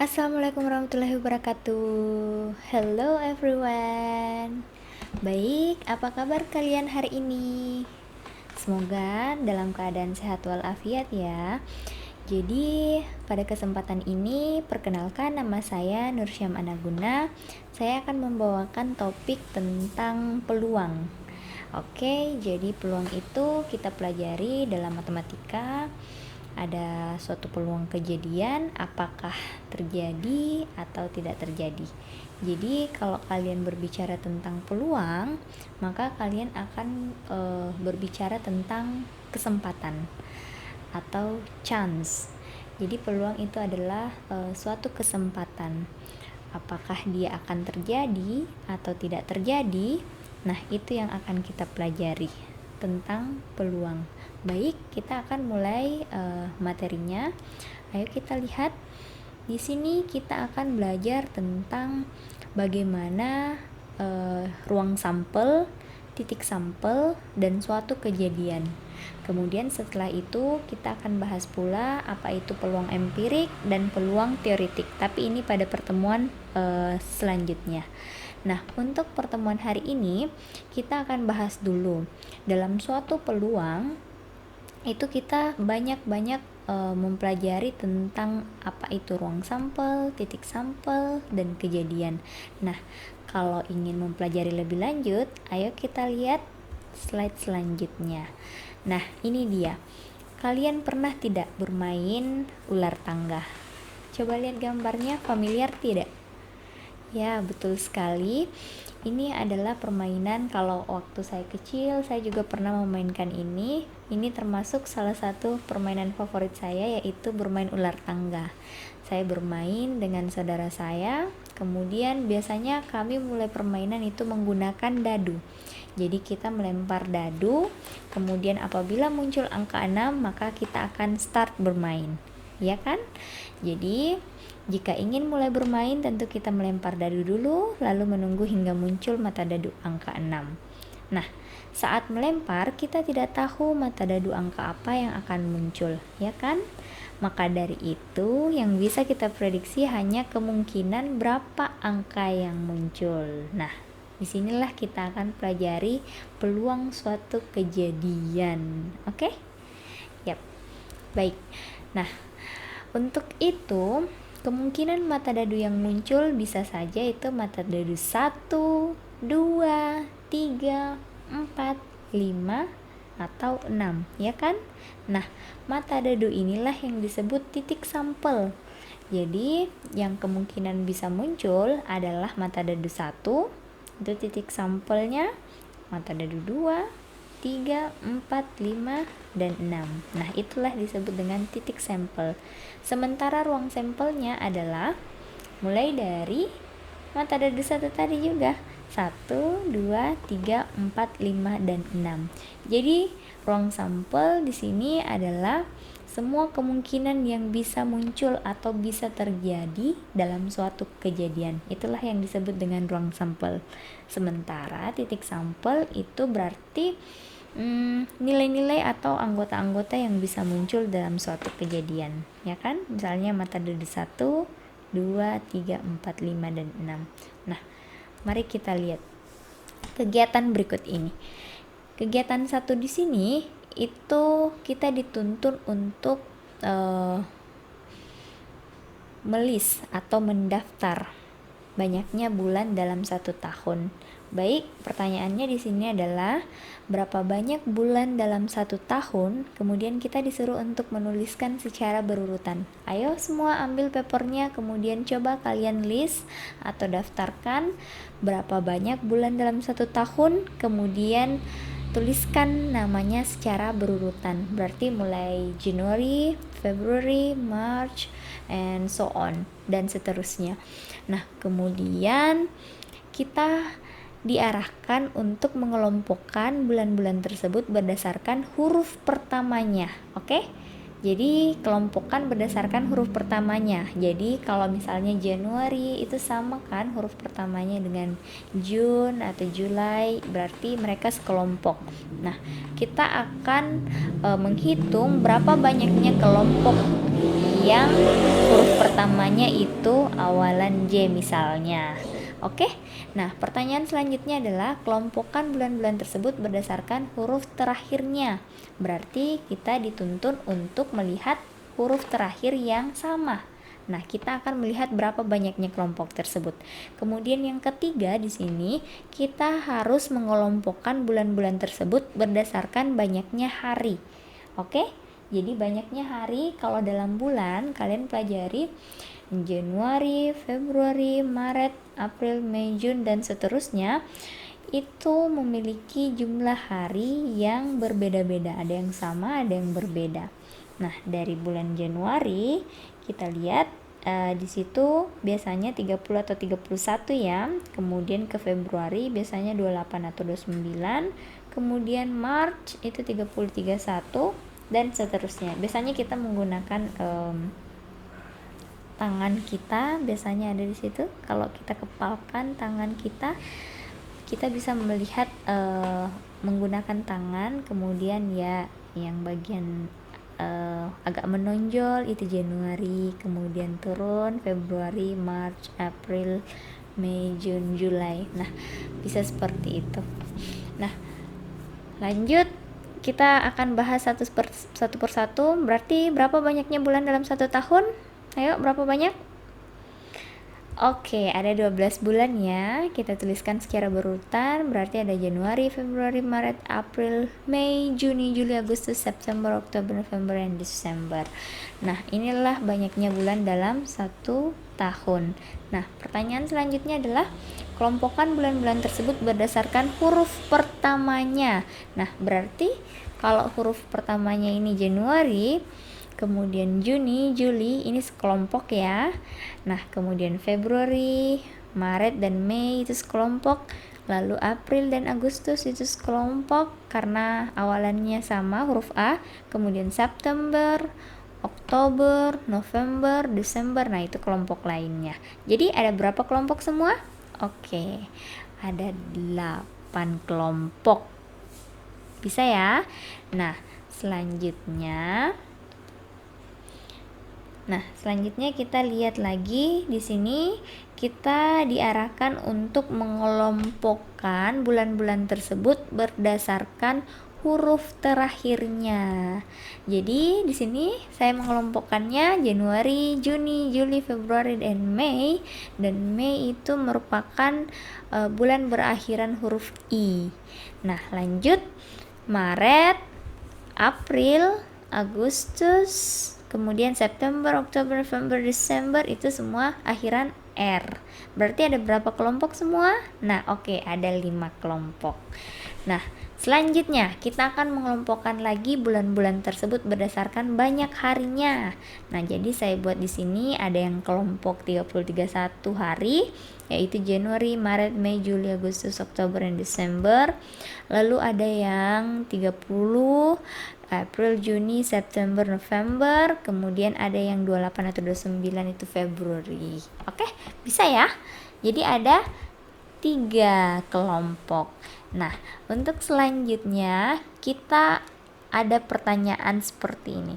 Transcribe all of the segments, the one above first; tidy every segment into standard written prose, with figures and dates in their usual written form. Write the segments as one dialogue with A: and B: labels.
A: Assalamualaikum warahmatullahi wabarakatuh. Hello everyone. Baik, apa kabar kalian hari ini? Semoga dalam keadaan sehat walafiat ya. Jadi, pada kesempatan ini perkenalkan, nama saya Nursyam Anaguna. Saya akan membawakan topik tentang peluang. Oke, jadi peluang itu kita pelajari dalam matematika. Ada suatu peluang kejadian, apakah terjadi atau tidak terjadi. Jadi kalau kalian berbicara tentang peluang, maka kalian akan berbicara tentang kesempatan atau chance. Jadi peluang itu adalah suatu kesempatan. Apakah dia akan terjadi atau tidak terjadi? Nah, itu yang akan kita pelajari tentang peluang. Baik, kita akan mulai materinya. Ayo kita lihat. Di sini kita akan belajar tentang bagaimana ruang sampel, titik sampel, dan suatu kejadian. Kemudian setelah itu kita akan bahas pula apa itu peluang empirik dan peluang teoritik. Tapi ini pada pertemuan selanjutnya. Nah, untuk pertemuan hari ini kita akan bahas dulu dalam suatu peluang itu kita banyak mempelajari tentang apa itu ruang sampel, titik sampel, dan kejadian. Nah, kalau ingin mempelajari lebih lanjut, ayo kita lihat slide selanjutnya. Nah, ini dia. Kalian pernah tidak bermain ular tangga? Coba lihat gambarnya, familiar tidak? Ya, betul sekali. Ini adalah permainan, kalau waktu saya kecil saya juga pernah memainkan ini. Ini termasuk salah satu permainan favorit saya, yaitu bermain ular tangga. Saya bermain dengan saudara saya, kemudian biasanya kami mulai permainan itu menggunakan dadu. Jadi kita melempar dadu, kemudian apabila muncul angka 6 maka kita akan start bermain. Ya kan? Jadi jika ingin mulai bermain, tentu kita melempar dadu dulu, lalu menunggu hingga muncul mata dadu angka 6. Nah, saat melempar, kita tidak tahu mata dadu angka apa yang akan muncul, ya kan? Maka dari itu, yang bisa kita prediksi hanya kemungkinan berapa angka yang muncul. Nah, disinilah kita akan pelajari peluang suatu kejadian. Oke? Yap. Baik. Nah, untuk itu, kemungkinan mata dadu yang muncul bisa saja itu mata dadu 1, 2, 3, 4, 5, atau 6, ya kan? Nah, mata dadu inilah yang disebut titik sampel. Jadi, yang kemungkinan bisa muncul adalah mata dadu 1, itu titik sampelnya, mata dadu 2, 3, 4, 5, dan 6. Nah, itulah disebut dengan titik sampel. Sementara ruang sampelnya adalah mulai dari mata dadu 1 tadi juga. 1, 2, 3, 4, 5, dan 6. Jadi, ruang sampel di sini adalah semua kemungkinan yang bisa muncul atau bisa terjadi dalam suatu kejadian. Itulah yang disebut dengan ruang sampel. Sementara titik sampel itu berarti nilai-nilai atau anggota-anggota yang bisa muncul dalam suatu kejadian, ya kan? Misalnya mata dadu 1, 2, 3, 4, 5, dan 6. Nah, mari kita lihat kegiatan berikut ini. Kegiatan 1 di sini itu kita dituntun untuk melis atau mendaftar banyaknya bulan dalam 1 tahun. Baik, pertanyaannya di sini adalah berapa banyak bulan dalam 1 tahun, kemudian kita disuruh untuk menuliskan secara berurutan. Ayo semua ambil papernya, kemudian coba kalian list atau daftarkan berapa banyak bulan dalam 1 tahun, kemudian tuliskan namanya secara berurutan. Berarti mulai January, February, March, and so on, dan seterusnya. Nah, kemudian kita diarahkan untuk mengelompokkan bulan-bulan tersebut berdasarkan huruf pertamanya. Oke? Jadi kelompokkan berdasarkan huruf pertamanya. Jadi kalau misalnya Januari itu sama kan huruf pertamanya dengan June atau July, berarti mereka sekelompok. Nah, kita akan menghitung berapa banyaknya kelompok yang huruf pertamanya itu awalan J misalnya. Oke, nah pertanyaan selanjutnya adalah kelompokkan bulan-bulan tersebut berdasarkan huruf terakhirnya. Berarti kita dituntun untuk melihat huruf terakhir yang sama. Nah, kita akan melihat berapa banyaknya kelompok tersebut. Kemudian yang ketiga di sini, kita harus mengelompokkan bulan-bulan tersebut berdasarkan banyaknya hari. Oke? Jadi banyaknya hari kalau dalam bulan kalian pelajari Januari, Februari, Maret, April, Mei, Juni dan seterusnya itu memiliki jumlah hari yang berbeda-beda. Ada yang sama, ada yang berbeda. Nah, dari bulan Januari kita lihat di situ biasanya 30 atau 31 ya. Kemudian ke Februari biasanya 28 atau 29. Kemudian Maret itu 30 31 dan seterusnya. Biasanya kita menggunakan tangan kita, biasanya ada di situ. Kalau kita kepalkan tangan kita bisa melihat menggunakan tangan. Kemudian ya yang bagian agak menonjol itu Januari, kemudian turun Februari, Maret, April, Mei, Juni, Juli. Nah, bisa seperti itu. Nah, lanjut kita akan bahas satu persatu. Berarti berapa banyaknya bulan dalam satu tahun? Ayo, berapa banyak? Oke, ada 12 bulan ya. Kita tuliskan secara berurutan. Berarti ada Januari, Februari, Maret, April, Mei, Juni, Juli, Agustus, September, Oktober, November, dan Desember. Nah, inilah banyaknya bulan dalam satu tahun. Nah, pertanyaan selanjutnya adalah kelompokkan bulan-bulan tersebut berdasarkan huruf pertamanya. Nah, berarti kalau huruf pertamanya ini Januari, kemudian Juni, Juli ini sekelompok ya. Nah, kemudian Februari, Maret dan Mei itu sekelompok. Lalu April dan Agustus itu sekelompok karena awalannya sama huruf A. Kemudian September, Oktober, November, Desember. Nah, itu kelompok lainnya. Jadi ada berapa kelompok semua? Oke. Ada 8 kelompok. Bisa ya? Nah, selanjutnya kita lihat lagi di sini kita diarahkan untuk mengelompokkan bulan-bulan tersebut berdasarkan huruf terakhirnya. Jadi di sini saya mengelompokkannya Januari, Juni, Juli, Februari dan Mei. Dan Mei itu merupakan bulan berakhiran huruf I. Nah, lanjut Maret, April, Agustus, kemudian September, Oktober, November, Desember itu semua akhiran R. Berarti ada berapa kelompok semua? Nah, oke, ada 5 kelompok. Nah, selanjutnya kita akan mengelompokkan lagi bulan-bulan tersebut berdasarkan banyak harinya. Nah, jadi saya buat di sini ada yang kelompok 30-31 hari, yaitu Januari, Maret, Mei, Juli, Agustus, Oktober, dan Desember. Lalu ada yang 30 April, Juni, September, November. Kemudian ada yang 28 atau 29 itu Februari. Oke, bisa ya? Jadi ada 3 kelompok. Nah, untuk selanjutnya kita ada pertanyaan seperti ini.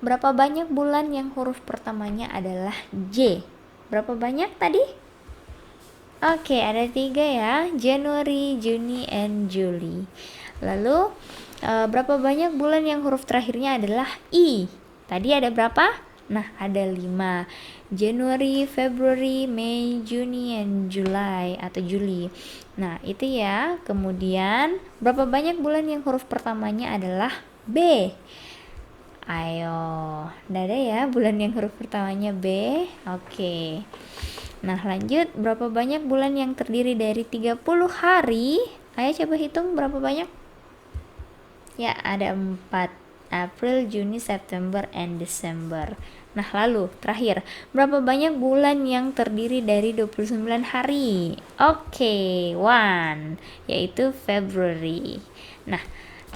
A: Berapa banyak bulan yang huruf pertamanya adalah J? Berapa banyak tadi? Oke, ada 3 ya. Januari, Juni, and Juli. Lalu berapa banyak bulan yang huruf terakhirnya adalah I? Tadi ada berapa? Nah, ada 5. Januari, Februari, Mei, Juni, and July atau Juli. Nah, itu ya. Kemudian, berapa banyak bulan yang huruf pertamanya adalah B? Ayo, ada ya bulan yang huruf pertamanya B. Oke. Nah, lanjut. Berapa banyak bulan yang terdiri dari 30 hari? Ayo coba hitung berapa banyak? Ya, ada 4. April, Juni, September, and Desember. Nah, lalu terakhir, berapa banyak bulan yang terdiri dari 29 hari? Oke, 1, yaitu February. Nah,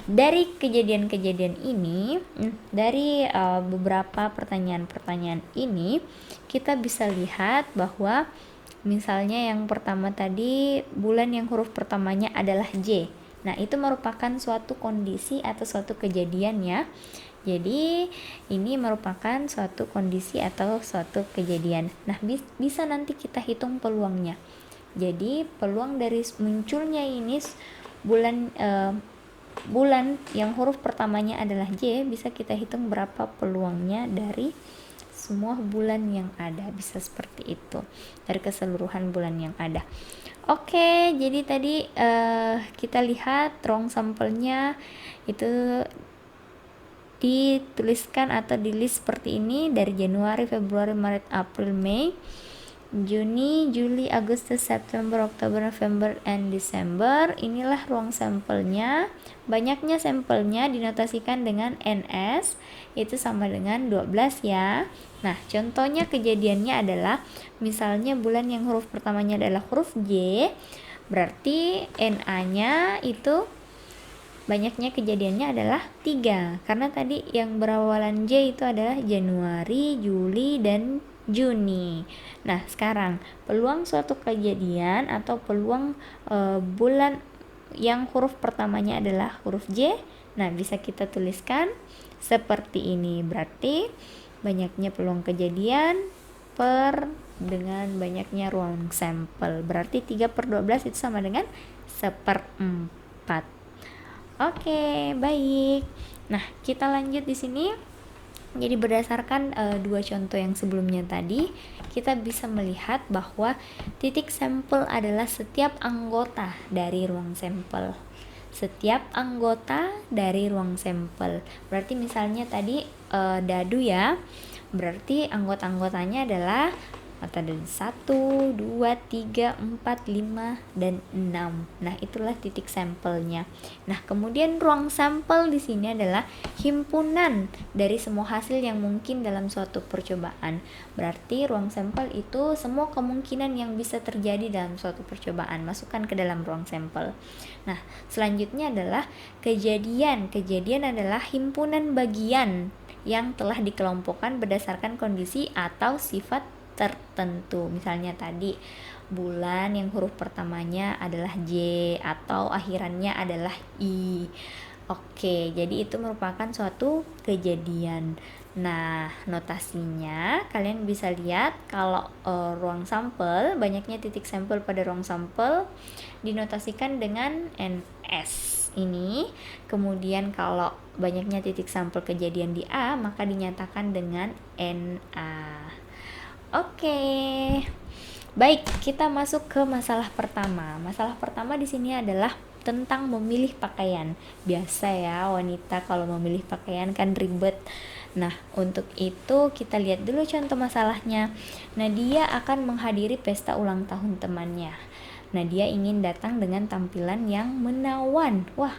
A: dari kejadian-kejadian ini, dari beberapa pertanyaan-pertanyaan ini, kita bisa lihat bahwa misalnya yang pertama tadi, bulan yang huruf pertamanya adalah J. Nah, itu merupakan suatu kondisi atau suatu kejadian ya, Jadi ini merupakan suatu kondisi atau suatu kejadian. Nah, bisa nanti kita hitung peluangnya. Jadi peluang dari munculnya ini bulan yang huruf pertamanya adalah J, bisa kita hitung berapa peluangnya dari semua bulan yang ada, bisa seperti itu dari keseluruhan bulan yang ada. Oke, jadi tadi kita lihat ruang sampelnya itu dituliskan atau di list seperti ini dari Januari, Februari, Maret, April, Mei, Juni, Juli, Agustus, September, Oktober, November, and Desember. Inilah ruang sampelnya. Banyaknya sampelnya dinotasikan dengan NS, itu sama dengan 12 ya. Nah, contohnya kejadiannya adalah misalnya bulan yang huruf pertamanya adalah huruf J, berarti NA-nya itu banyaknya kejadiannya adalah 3, karena tadi yang berawalan J itu adalah Januari, Juli, dan Juni. Nah, sekarang peluang suatu kejadian atau peluang bulan yang huruf pertamanya adalah huruf J, nah bisa kita tuliskan seperti ini. Berarti banyaknya peluang kejadian per dengan banyaknya ruang sampel. Berarti 3/12 itu sama dengan 1/4. Oke, baik. Nah, kita lanjut di sini. Jadi berdasarkan dua contoh yang sebelumnya tadi, kita bisa melihat bahwa titik sampel adalah setiap anggota dari ruang sampel. Setiap anggota dari ruang sampel. Berarti misalnya tadi dadu ya, berarti anggota-anggotanya adalah ada 1, 2, 3, 4, 5, dan 6. Nah, itulah titik sampelnya. Nah, kemudian ruang sampel di sini adalah himpunan dari semua hasil yang mungkin dalam suatu percobaan. Berarti ruang sampel itu semua kemungkinan yang bisa terjadi dalam suatu percobaan, masukkan ke dalam ruang sampel. Nah, selanjutnya adalah kejadian. Kejadian adalah himpunan bagian yang telah dikelompokkan berdasarkan kondisi atau sifat tertentu. Misalnya tadi bulan yang huruf pertamanya adalah J atau akhirannya adalah I. Oke, jadi itu merupakan suatu kejadian. Nah, notasinya kalian bisa lihat kalau ruang sampel, banyaknya titik sampel pada ruang sampel dinotasikan dengan NS ini. Kemudian kalau banyaknya titik sampel kejadian di A, maka dinyatakan dengan NA. Oke. Baik, kita masuk ke masalah pertama. Masalah pertama di sini adalah tentang memilih pakaian. Biasa ya, wanita kalau memilih pakaian kan ribet. Nah, untuk itu kita lihat dulu contoh masalahnya. Nadia akan menghadiri pesta ulang tahun temannya. Nadia ingin datang dengan tampilan yang menawan. Wah,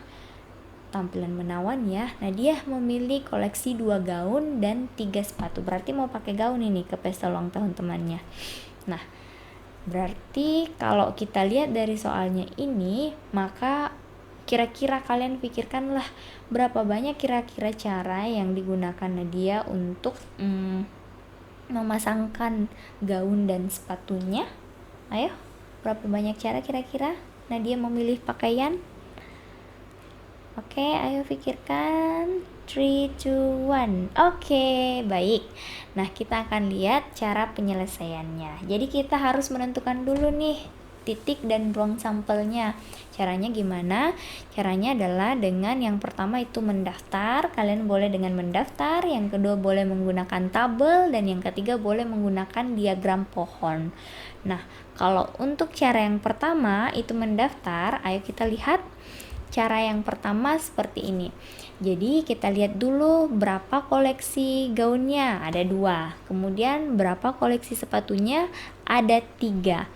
A: tampilan menawan ya. Nadia memilih koleksi 2 gaun dan 3 sepatu. Berarti mau pakai gaun ini ke pesta ulang tahun temannya. Nah, berarti kalau kita lihat dari soalnya ini, maka kira-kira kalian pikirkanlah berapa banyak kira-kira cara yang digunakan Nadia untuk memasangkan gaun dan sepatunya. Ayo, berapa banyak cara kira-kira Nadia memilih pakaian? Oke, ayo pikirkan. 3, 2, 1. Oke, baik. Nah, kita akan lihat cara penyelesaiannya. Jadi kita harus menentukan dulu nih titik dan ruang sampelnya. Caranya gimana? Caranya adalah dengan yang pertama itu mendaftar. Kalian boleh dengan mendaftar. Yang kedua boleh menggunakan tabel. Dan yang ketiga boleh menggunakan diagram pohon. Nah, kalau untuk cara yang pertama itu mendaftar, ayo kita lihat. Cara yang pertama seperti ini. Jadi kita lihat dulu berapa koleksi gaunnya, ada 2. Kemudian berapa koleksi sepatunya, ada 3.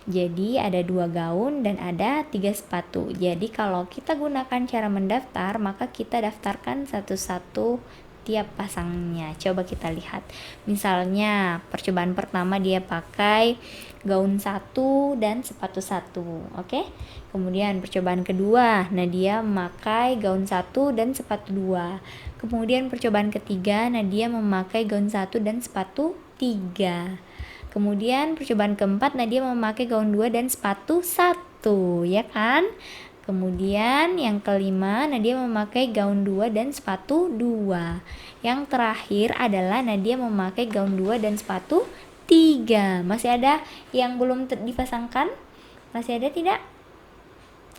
A: Jadi ada 2 gaun dan ada 3 sepatu. Jadi kalau kita gunakan cara mendaftar, maka kita daftarkan satu-satu tiap pasangnya. Coba kita lihat. Misalnya percobaan pertama dia pakai gaun 1 dan sepatu 1. Oke? Kemudian percobaan kedua, Nadia memakai gaun 1 dan sepatu 2. Kemudian percobaan ketiga, Nadia memakai gaun 1 dan sepatu 3. Kemudian percobaan keempat, Nadia memakai gaun 2 dan sepatu 1, ya kan? Kemudian yang kelima, Nadia memakai gaun 2 dan sepatu 2. Yang terakhir adalah Nadia memakai gaun 2 dan sepatu 3. Masih ada yang belum dipasangkan? Masih ada tidak?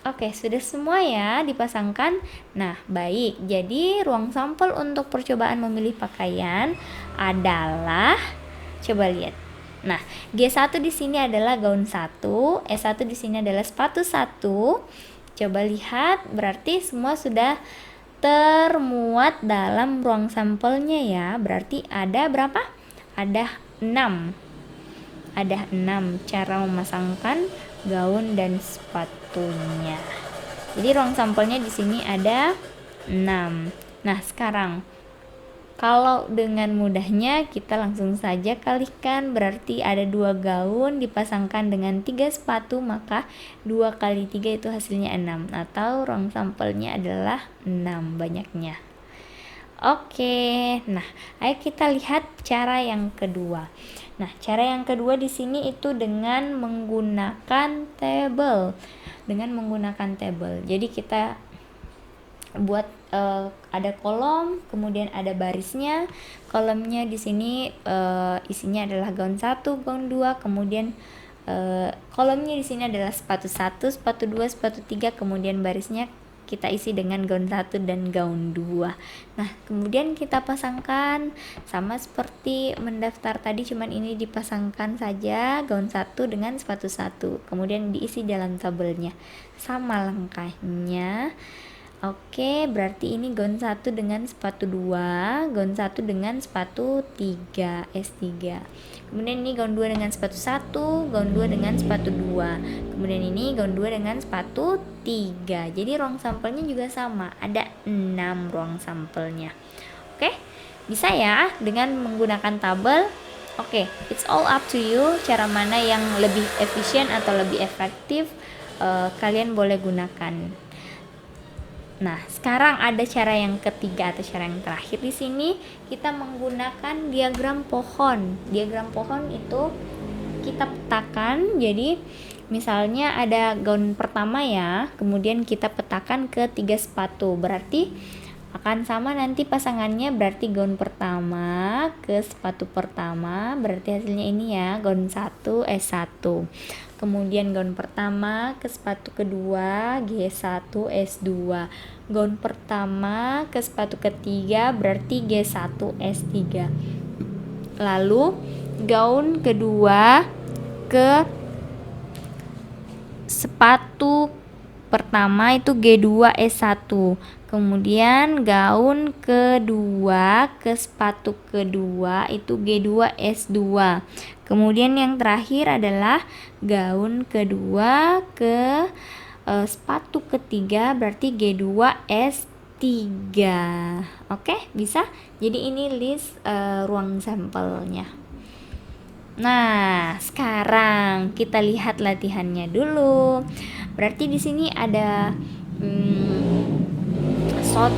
A: Oke, sudah semua ya dipasangkan. Nah, baik. Jadi ruang sampel untuk percobaan memilih pakaian adalah, coba lihat. Nah, G1 di sini adalah gaun 1, S1 di sini adalah sepatu 1. Coba lihat, berarti semua sudah termuat dalam ruang sampelnya ya. Berarti ada berapa? Ada 6. Ada 6 cara memasangkan gaun dan sepatunya. Jadi ruang sampelnya di sini ada 6. Nah, sekarang kalau dengan mudahnya kita langsung saja kalikan, berarti ada 2 gaun dipasangkan dengan 3 sepatu, maka 2 kali 3 itu hasilnya 6, atau ruang sampelnya adalah 6 banyaknya. Oke, nah ayo kita lihat cara yang kedua. Nah, cara yang kedua di sini itu dengan menggunakan tabel. Jadi kita buat ada kolom, kemudian ada barisnya. Kolomnya di sini isinya adalah gaun 1, gaun 2, kemudian kolomnya di sini adalah sepatu 1, sepatu 2, sepatu 3, kemudian barisnya kita isi dengan gaun 1 dan gaun 2. Nah, kemudian kita pasangkan sama seperti mendaftar tadi, cuman ini dipasangkan saja gaun 1 dengan sepatu 1. Kemudian diisi dalam tabelnya. Sama langkahnya. Oke, berarti ini gaun 1 dengan sepatu 2, gaun 1 dengan sepatu 3, S3. Kemudian ini gaun 2 dengan sepatu 1, gaun 2 dengan sepatu 2. Kemudian ini gaun 2 dengan sepatu 3. Jadi ruang sampelnya juga sama, ada 6 ruang sampelnya. Oke, bisa ya dengan menggunakan tabel. Oke, it's all up to you, cara mana yang lebih efisien atau lebih efektif kalian boleh gunakan. Nah, sekarang ada cara yang ketiga atau cara yang terakhir di sini, kita menggunakan diagram pohon. Diagram pohon itu kita petakan. Jadi, misalnya ada gaun pertama ya, kemudian kita petakan ke 3 sepatu. Berarti akan sama nanti pasangannya, berarti gaun pertama ke sepatu pertama, berarti hasilnya ini ya, gaun 1 S1. Kemudian gaun pertama ke sepatu kedua G1 S2. Gaun pertama ke sepatu ketiga berarti G1 S3. Lalu gaun kedua ke sepatu pertama itu G2 S1. Kemudian gaun kedua ke sepatu kedua itu G2 S2. Kemudian yang terakhir adalah gaun kedua ke sepatu ketiga berarti G2 S3. Oke, bisa? Jadi ini list ruang sampelnya. Nah, sekarang kita lihat latihannya dulu. Berarti di sini ada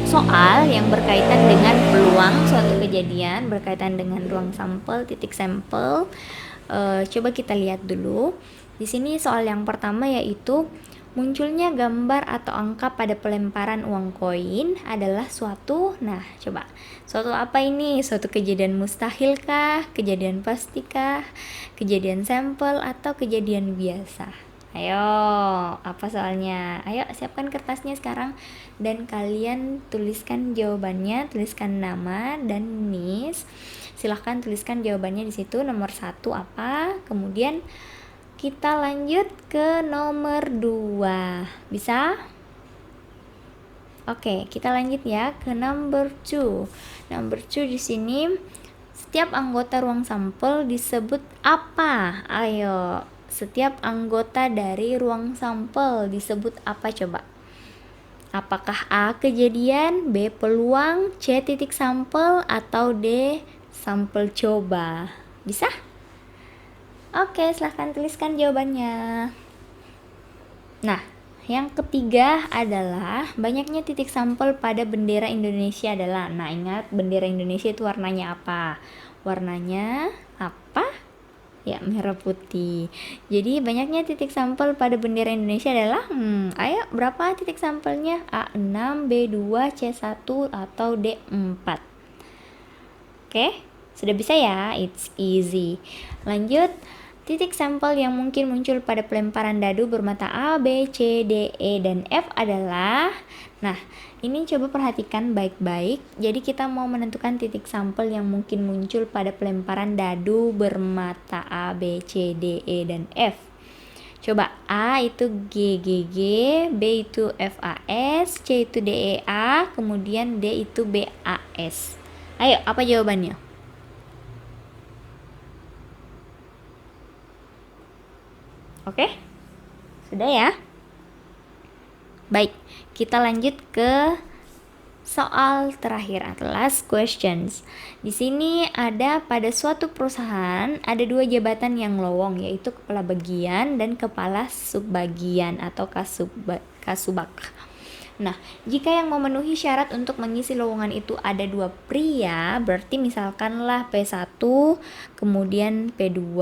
A: soal yang berkaitan dengan peluang suatu kejadian, berkaitan dengan ruang sampel, titik sampel. Coba kita lihat dulu. Di sini soal yang pertama yaitu munculnya gambar atau angka pada pelemparan uang koin adalah suatu, nah coba, suatu apa ini? Suatu kejadian mustahil kah? Kejadian pastikah? Kejadian sampel atau kejadian biasa? Ayo, apa soalnya? Ayo siapkan kertasnya sekarang dan kalian tuliskan jawabannya, tuliskan nama dan Miss. Silahkan tuliskan jawabannya di situ. Nomor 1 apa? Kemudian kita lanjut ke nomor 2. Bisa? Oke, kita lanjut ya ke number 2. Number 2 di sini setiap anggota ruang sampel disebut apa? Ayo, setiap anggota dari ruang sampel disebut apa coba? Apakah A kejadian, B peluang, C titik sampel, atau D sampel coba? Bisa? Oke, silahkan tuliskan jawabannya. Nah, yang ketiga adalah banyaknya titik sampel pada bendera Indonesia adalah, nah ingat bendera Indonesia itu warnanya apa? Warnanya apa? Ya, merah putih. Jadi banyaknya titik sampel pada bendera Indonesia adalah ayo berapa titik sampelnya? A6, B2, C1 atau D4? Oke, sudah bisa ya? It's easy. Lanjut, titik sampel yang mungkin muncul pada pelemparan dadu bermata A, B, C, D, E, dan F adalah. Nah, ini coba perhatikan baik-baik. Jadi kita mau menentukan titik sampel yang mungkin muncul pada pelemparan dadu bermata A, B, C, D, E, dan F. Coba A itu G, G, G, B itu F, A, S, C itu D, E, A, kemudian D itu B, A, S. Ayo, apa jawabannya? Oke? Sudah ya? Baik, kita lanjut ke soal terakhir atau last questions. Di sini ada pada suatu perusahaan ada dua jabatan yang lowong, yaitu kepala bagian dan kepala subbagian atau kasubag. Nah, jika yang memenuhi syarat untuk mengisi lowongan itu ada dua pria, berarti misalkanlah P1, kemudian P2,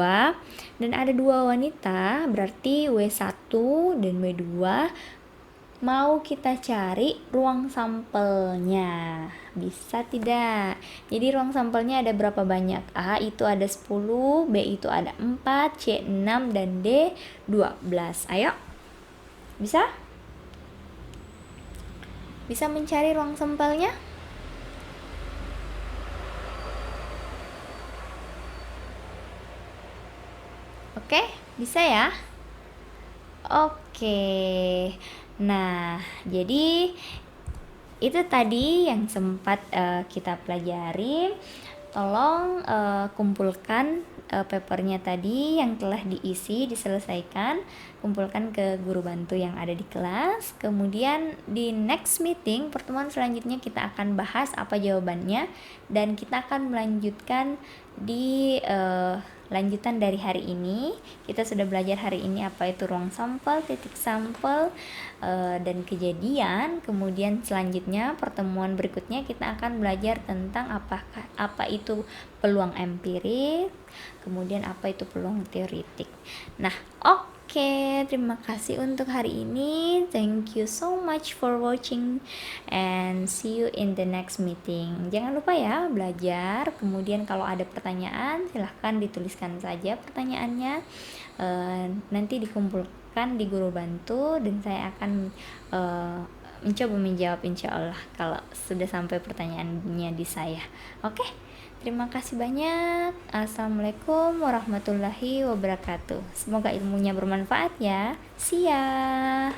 A: dan ada dua wanita, berarti W1 dan W2. Mau kita cari ruang sampelnya, bisa tidak? Jadi ruang sampelnya ada berapa banyak? A itu ada 10, B itu ada 4, C 6, dan D 12. Ayo, bisa? Bisa mencari ruang sampelnya? Oke, bisa ya? Oke. Nah, jadi itu tadi yang sempat kita pelajari. Tolong kumpulkan papernya tadi yang telah diselesaikan, kumpulkan ke guru bantu yang ada di kelas. Kemudian di next meeting, pertemuan selanjutnya kita akan bahas apa jawabannya, dan kita akan melanjutkan di lanjutan dari hari ini. Kita sudah belajar hari ini apa itu ruang sampel, titik sampel, dan kejadian. Kemudian selanjutnya pertemuan berikutnya kita akan belajar tentang apa itu peluang empirik, kemudian apa itu peluang teoritik. Nah, oke, terima kasih untuk hari ini. Thank you so much for watching and see you in the next meeting. Jangan lupa ya belajar. Kemudian kalau ada pertanyaan silahkan dituliskan saja pertanyaannya. Nanti dikumpulkan di guru bantu dan saya akan mencoba menjawab insya Allah kalau sudah sampai pertanyaannya di saya. Oke, terima kasih banyak. Assalamualaikum warahmatullahi wabarakatuh. Semoga ilmunya bermanfaat ya. See ya.